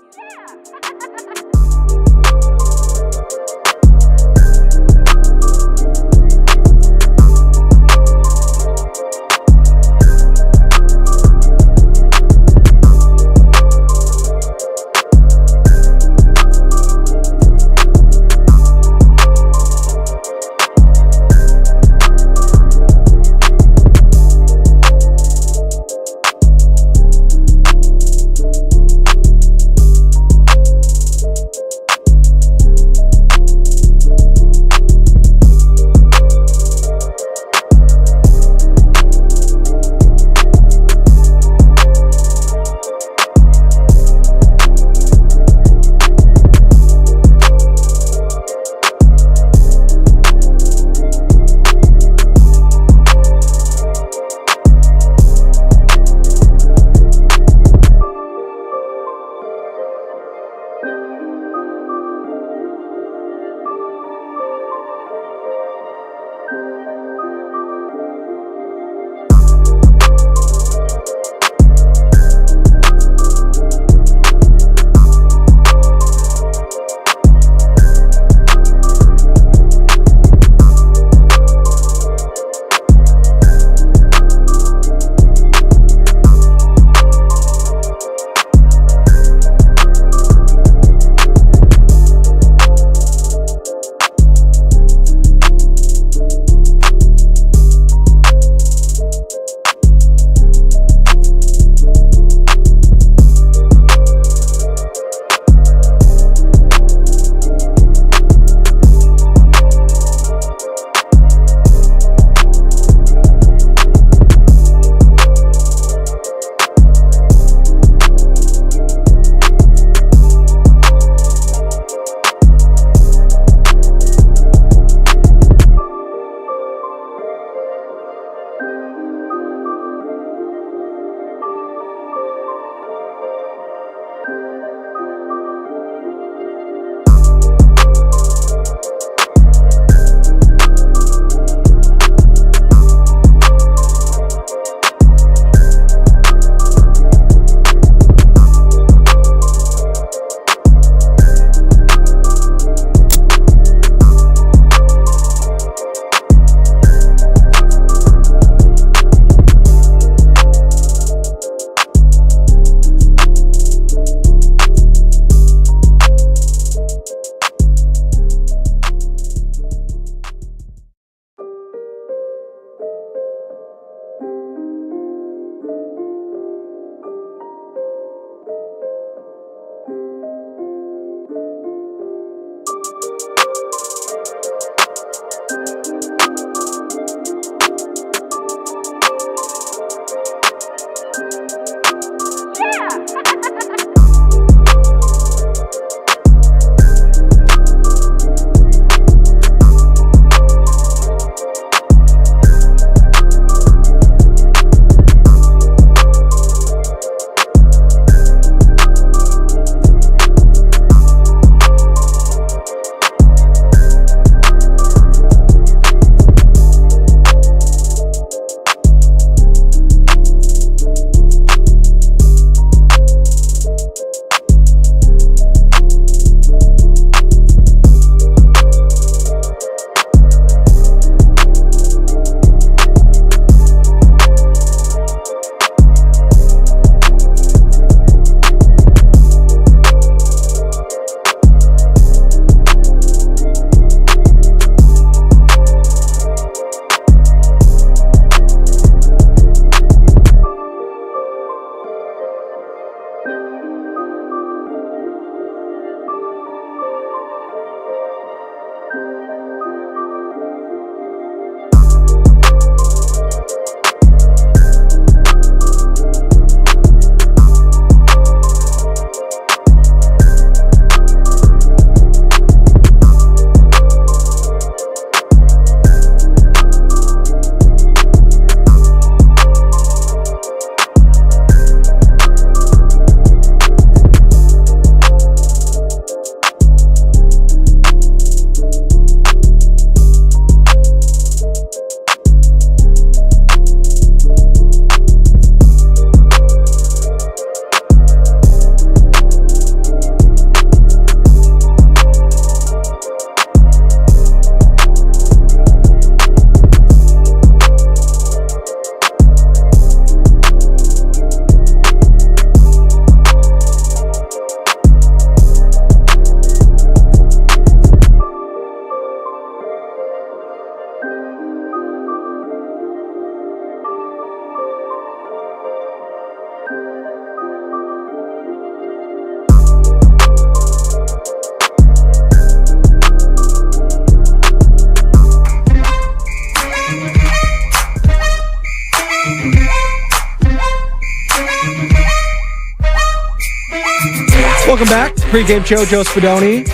Welcome back. Pregame show, Joe Spadoni.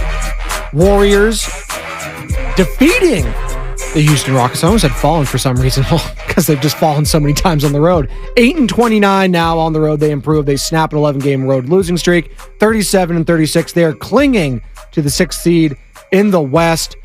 Warriors defeating the Houston Rockets. I almost had fallen for some reason because they've just fallen so many times on the road. 8-29 now on the road. They improve. They snap an 11-game road losing streak. 37-36. They are clinging to the 6th seed in the West.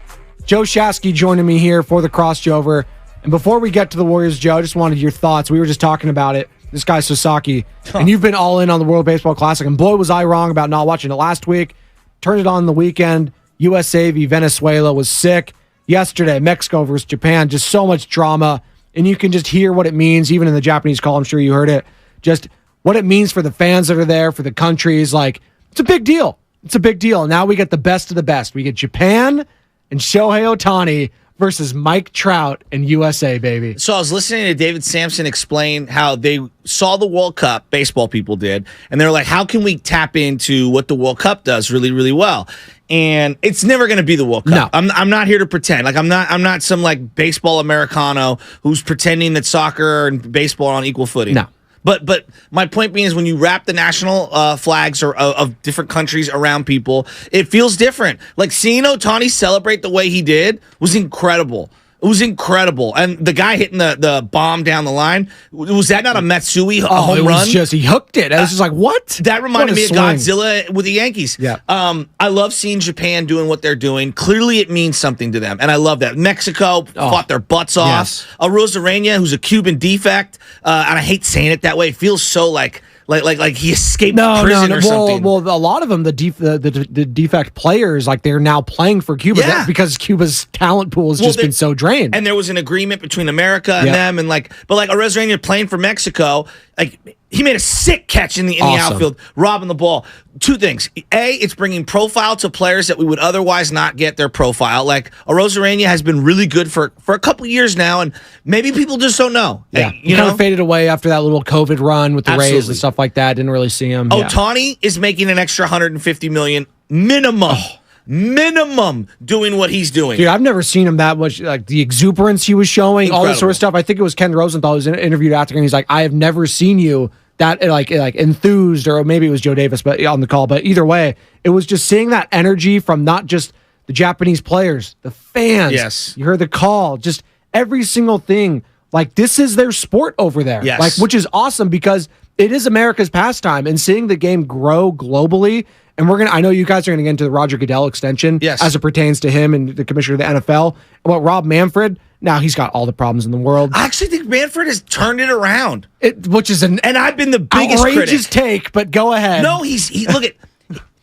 Joe Shasky joining me here for the crossover. And before we get to the Warriors, Joe, I just wanted your thoughts. We were just talking about it. This guy Sasaki, and you've been all in on the World Baseball Classic, and boy, was I wrong about not watching it last week. Turned it on the weekend. USA v. Venezuela was sick. Yesterday, Mexico versus Japan, just so much drama, and you can just hear what it means, even in the Japanese call, I'm sure you heard it, just what it means for the fans that are there, for the countries. Like, it's a big deal. It's a big deal. Now we get the best of the best. We get Japan and Shohei Ohtani versus Mike Trout and USA, baby. So I was listening to David Sampson explain how they saw the World Cup, baseball people did, and they're like, how can we tap into what the World Cup does really, really well? And it's never going to be the World Cup. No. I'm not here to pretend. Like I'm not some like baseball Americano who's pretending that soccer and baseball are on equal footing. No. But my point being is when you wrap the national flags of different countries around people, it feels different. Like seeing Ohtani celebrate the way he did was incredible. It was incredible. And the guy hitting the bomb down the line, was that not a Matsui home it run? was just, he hooked it. I was just like, what? That reminded me of swing. Godzilla with the Yankees. Yeah. I love seeing Japan doing what they're doing. Clearly it means something to them, and I love that. Mexico fought their butts off. Yes. Rosarena, who's a Cuban defect, and I hate saying it that way, it feels so like he escaped prison or something. Well, a lot of them, the defect players, like they're now playing for Cuba because Cuba's talent pool has just been so drained. And there was an agreement between America and them, and but Rosarena playing for Mexico, he made a sick catch in the outfield, robbing the ball. Two things. A, it's bringing profile to players that we would otherwise not get their profile. Like, Rosarena has been really good for a couple years now, and maybe people just don't know. Yeah, he kind of faded away after that little COVID run with the Rays and stuff like that. Didn't really see him. Ohtani is making an extra $150 million minimum. Minimum doing what he's doing. Dude, I've never seen him that much, like the exuberance he was showing, all this sort of stuff. I think it was Ken Rosenthal who was interviewed after, and he's like, I have never seen you that like enthused, or maybe it was Joe Davis but on the call, but either way, it was just seeing that energy from not just the Japanese players, the fans. Yes. You heard the call, just every single thing. Like, this is their sport over there. Yes. Like, which is awesome because it is America's pastime, and seeing the game grow globally. And I know you guys are going to get into the Roger Goodell extension as it pertains to him and the commissioner of the NFL. About Rob Manfred, now he's got all the problems in the world. I actually think Manfred has turned it around. Which is and I've been the biggest outrageous critic. take, but go ahead. No,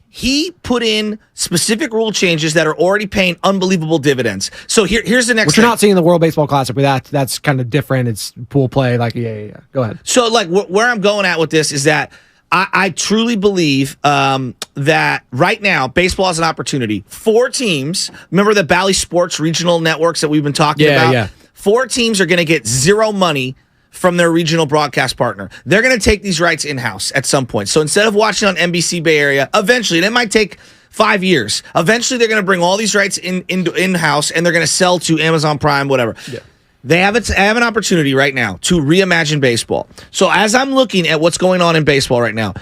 he put in specific rule changes that are already paying unbelievable dividends. So here's the next Which you're not seeing in the World Baseball Classic, but that's kind of different. It's pool play. Like, yeah. Go ahead. So, where I'm going at with this is that I truly believe that right now, baseball has an opportunity. 4 teams, remember the Bally Sports regional networks that we've been talking about? Yeah. 4 teams are going to get zero money from their regional broadcast partner. They're going to take these rights in-house at some point. So instead of watching on NBC Bay Area, eventually, and it might take 5 years, eventually they're going to bring all these rights in-house, and they're going to sell to Amazon Prime, whatever. Yeah. They have an opportunity right now to reimagine baseball. So as I'm looking at what's going on in baseball right now,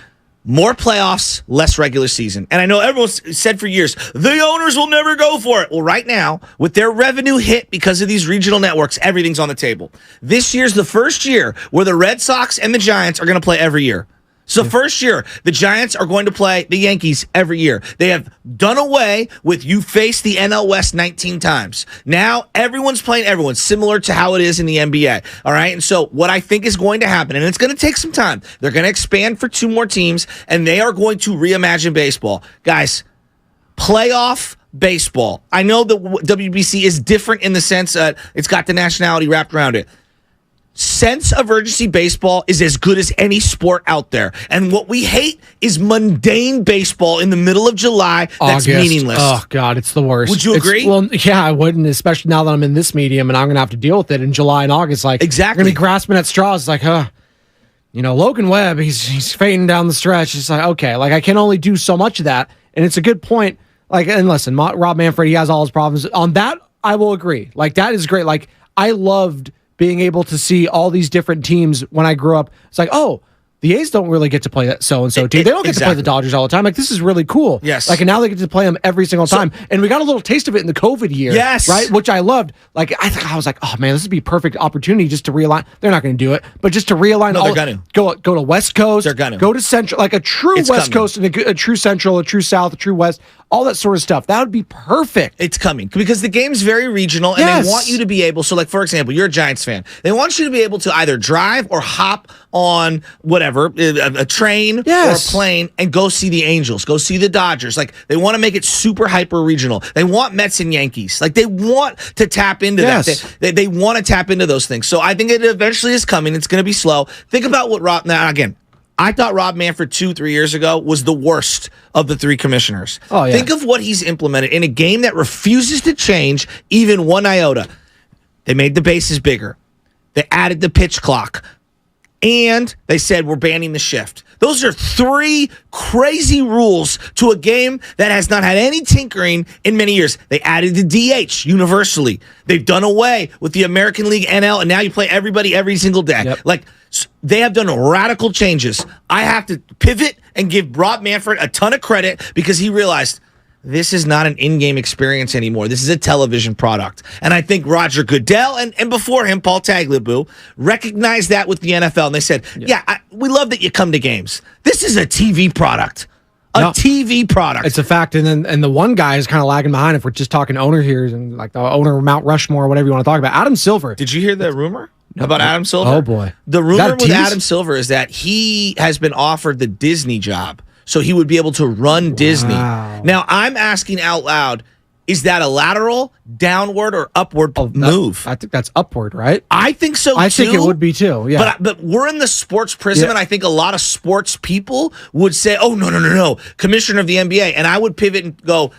more playoffs, less regular season. And I know everyone's said for years, the owners will never go for it. Well, right now, with their revenue hit because of these regional networks, everything's on the table. This year's the first year where the Red Sox and the Giants are going to play every year. So first year, the Giants are going to play the Yankees every year. They have done away with you face the NL West 19 times. Now everyone's playing everyone, similar to how it is in the NBA. All right. And so what I think is going to happen, and it's going to take some time, they're going to expand for 2 more teams, and they are going to reimagine baseball. Guys, playoff baseball. I know the WBC is different in the sense that it's got the nationality wrapped around it. Sense of urgency baseball is as good as any sport out there. And what we hate is mundane baseball in the middle of July that's meaningless. Oh, God, it's the worst. Would you agree? Well, yeah, I wouldn't, especially now that I'm in this medium and I'm going to have to deal with it in July and August. Like, exactly. I'm going to be grasping at straws. It's like, Logan Webb, he's fading down the stretch. It's like, okay, like I can only do so much of that. And it's a good point. Like, and listen, Rob Manfred, he has all his problems. On that, I will agree. Like, that is great. Like, I loved being able to see all these different teams when I grew up. It's like, the A's don't really get to play that so-and-so team. They don't get to play the Dodgers all the time. Like, this is really cool. Yes. Like, and now they get to play them every single time. And we got a little taste of it in the COVID year. Yes. Right? Which I loved. Like, I was like, oh, man, this would be a perfect opportunity just to realign. They're not going to do it, but just to realign. No, they're going to. Go to West Coast. They're going to. Go to Central. Like, a true West Coast and a true Central, a true South, a true West. All that sort of stuff. That would be perfect. It's coming because the game's very regional and they want you to be able. So, like, for example, you're a Giants fan. They want you to be able to either drive or hop on whatever, a train or a plane and go see the Angels, go see the Dodgers. Like, they want to make it super hyper regional. They want Mets and Yankees. Like, they want to tap into that. They want to tap into those things. So I think it eventually is coming. It's going to be slow. Think about what Rob, now again, I thought Rob Manfred 2-3 years ago was the worst of the three commissioners. Oh, yeah. Think of what he's implemented in a game that refuses to change even one iota. They made the bases bigger. They added the pitch clock. And they said, we're banning the shift. Those are three crazy rules to a game that has not had any tinkering in many years. They added the DH universally. They've done away with the American League NL, and now you play everybody every single day. Yep. Like, they have done radical changes. I have to pivot and give Rob Manfred a ton of credit because he realized this is not an in-game experience anymore. This is a television product. And I think Roger Goodell and before him, Paul Tagliabue, recognized that with the NFL. And they said, we love that you come to games. This is a TV product. TV product. It's a fact. And the one guy is kind of lagging behind if we're just talking owner here and like the owner of Mount Rushmore, whatever you want to talk about. Adam Silver. Did you hear the rumor about Adam Silver? Oh, boy. The rumor with Adam Silver is that he has been offered the Disney job. So he would be able to run Disney. Now, I'm asking out loud, is that a lateral, downward, or upward move? I think that's upward, right? I think so, too. I think it would be, too, yeah. But we're in the sports prism, and I think a lot of sports people would say, oh, no, commissioner of the NBA. And I would pivot and go,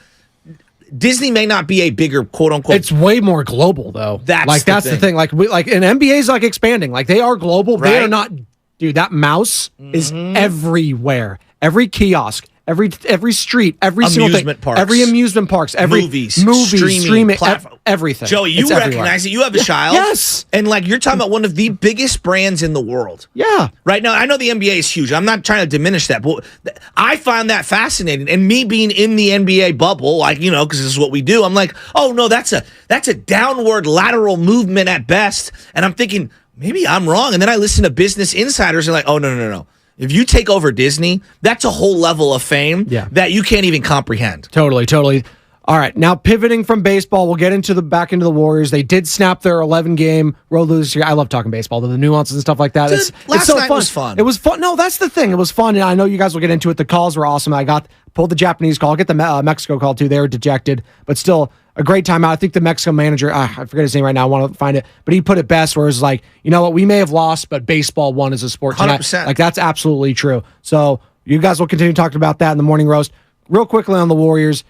Disney may not be a bigger, quote-unquote. It's way more global, though. That's the thing. Like, and NBA's like expanding. Like, they are global. Right? They are not... Dude, that mouse is everywhere. Every kiosk, every street, every single thing, parks. every amusement parks, every movies, streaming, everything. Joey, you recognize it. You have a child. Yes. And like you're talking about one of the biggest brands in the world. Yeah. Right now, I know the NBA is huge. I'm not trying to diminish that, but I find that fascinating. And me being in the NBA bubble, like, because this is what we do, I'm like, oh no, that's a downward lateral movement at best. And I'm thinking, maybe I'm wrong. And then I listen to Business Insiders and like, oh no. If you take over Disney, that's a whole level of fame that you can't even comprehend. Totally. All right, now pivoting from baseball, we'll get back into the Warriors. They did snap their 11-game road losing. I love talking baseball, the nuances and stuff like that. Dude, it's so night fun. Was fun. It was fun. No, that's the thing. It was fun, and I know you guys will get into it. The calls were awesome. I pulled the Japanese call. I'll get the Mexico call, too. They were dejected, but still a great time out. I think the Mexico manager, I forget his name right now. I want to find it, but he put it best where it was like, you know what, we may have lost, but baseball won as a sport tonight. 100%. Like, that's absolutely true. So you guys will continue talking about that in the morning roast. Real quickly on the Warriors,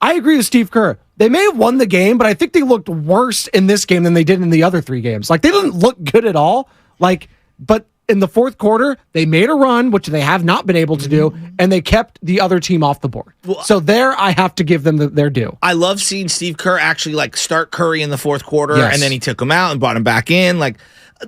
I agree with Steve Kerr. They may have won the game, but I think they looked worse in this game than they did in the other three games. Like, they didn't look good at all. But in the fourth quarter, they made a run, which they have not been able to do, and they kept the other team off the board. So there, I have to give them their due. I love seeing Steve Kerr actually start Curry in the fourth quarter, and then he took him out and brought him back in. Like,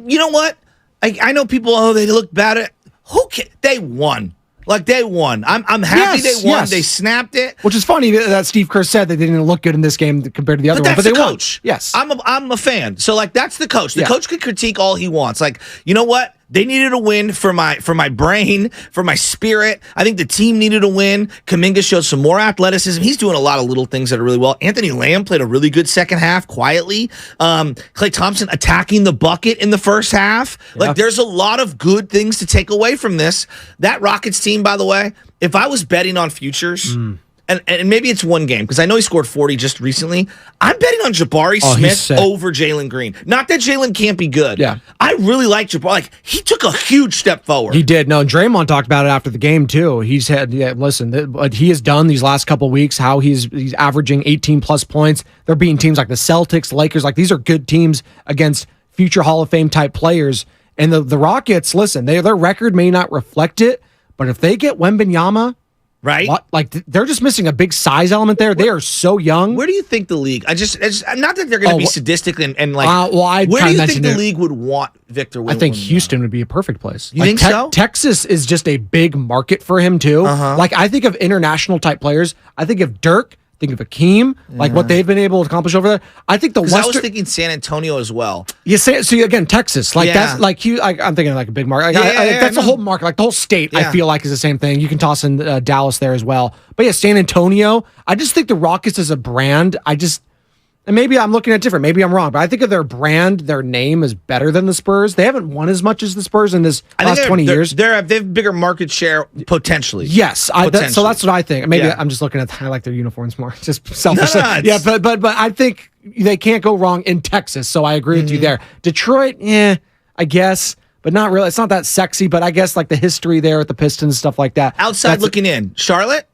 you know what? I know people, they look bad at who cares? They won. Like, they won. I'm happy they won. They snapped it. Which is funny that Steve Kerr said that they didn't look good in this game compared to the other one. But they coach. Won. Yes. I'm a fan. So, that's the coach. The coach could critique all he wants. Like, you know what? They needed a win for my brain, for my spirit. I think the team needed a win. Kuminga showed some more athleticism. He's doing a lot of little things that are really well. Anthony Lamb played a really good second half quietly. Klay Thompson attacking the bucket in the first half. Yeah. Like, there's a lot of good things to take away from this. That Rockets team, by the way, if I was betting on futures, and maybe it's one game, because I know he scored 40 just recently. I'm betting on Jabari Smith over Jalen Green. Not that Jalen can't be good. Yeah. I really like Jabari. Like, he took a huge step forward. He did. No, and Draymond talked about it after the game, too. He's had, what he has done these last couple of weeks, how he's averaging 18-plus points. They're beating teams like the Celtics, Lakers. Like, these are good teams against future Hall of Fame-type players. And the Rockets, listen, their record may not reflect it, but if they get Wembanyama, Right? What? Like they're just missing a big size element there. They are so young. Where do you think the league? I just not that they're going to be sadistic and like. Where do you think the league would want Victor Wembanyama? I think Houston would be a perfect place. You think so? Texas is just a big market for him too. Like I think of international type players. I think of Dirk. Think of Akeem, like what they've been able to accomplish over there. I think the Western. I was thinking San Antonio as well. You say so again, Texas, like that's like I'm thinking like a big market. That's a whole market, like the whole state. I feel like is the same thing. You can toss in Dallas there as well. But yeah, San Antonio. I just think the Rockets as a brand. And maybe I'm looking at different. Maybe I'm wrong, but I think of their brand, their name is better than the Spurs. They haven't won as much as the Spurs in this last 20 years. They have bigger market share potentially. Yes, so that's what I think. Maybe I'm just looking at. I like their uniforms more. Just selfishly. But I think they can't go wrong in Texas. So I agree with you there. Detroit, I guess, but not really. It's not that sexy. But I guess like the history there with the Pistons, stuff like that. Outside looking in, Charlotte.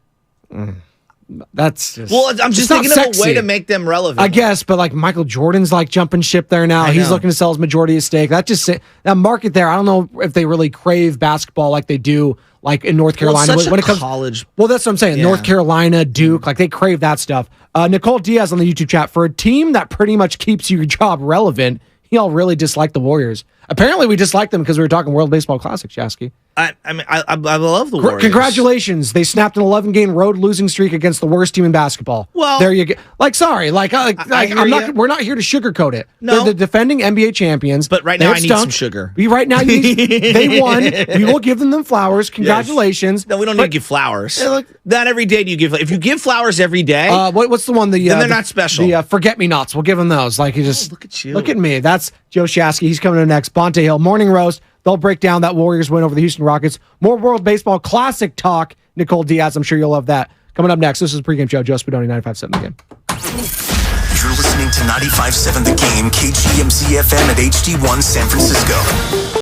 That's just, I'm just thinking of a way to make them relevant. I guess, but like Michael Jordan's like jumping ship there now. He's looking to sell his majority of his stake. That market there, I don't know if they really crave basketball like they do like in North Carolina when it comes college. Well, that's what I'm saying. North Carolina, Duke, like they crave that stuff. Nicole Diaz on the YouTube chat, for a team that pretty much keeps your job relevant, y'all really dislike the Warriors. Apparently, we dislike them because we were talking World Baseball Classic, Jasky. I love the Warriors. Congratulations. They snapped an 11-game road losing streak against the worst team in basketball. Well, there you go. Like, sorry. Like, we're not here to sugarcoat it. No. They're the defending NBA champions. But right now, I need some sugar. Right now, they won. We will give them flowers. Congratulations. Yes. No, we don't need to give flowers. Not every day do you give. If you give flowers every day, what's the one? Then they're not special. The forget-me-nots. We'll give them those. Like, you just look at you. Look at me. That's Joe Shasky. He's coming in next. Bonte Hill, Morning Roast. They'll break down that Warriors win over the Houston Rockets. More World Baseball Classic talk. Nicole Diaz, I'm sure you'll love that. Coming up next, this is Pregame Show. Joe Spadoni, 95.7 The Game. You're listening to 95.7 The Game, KGMZ FM at HD1 San Francisco.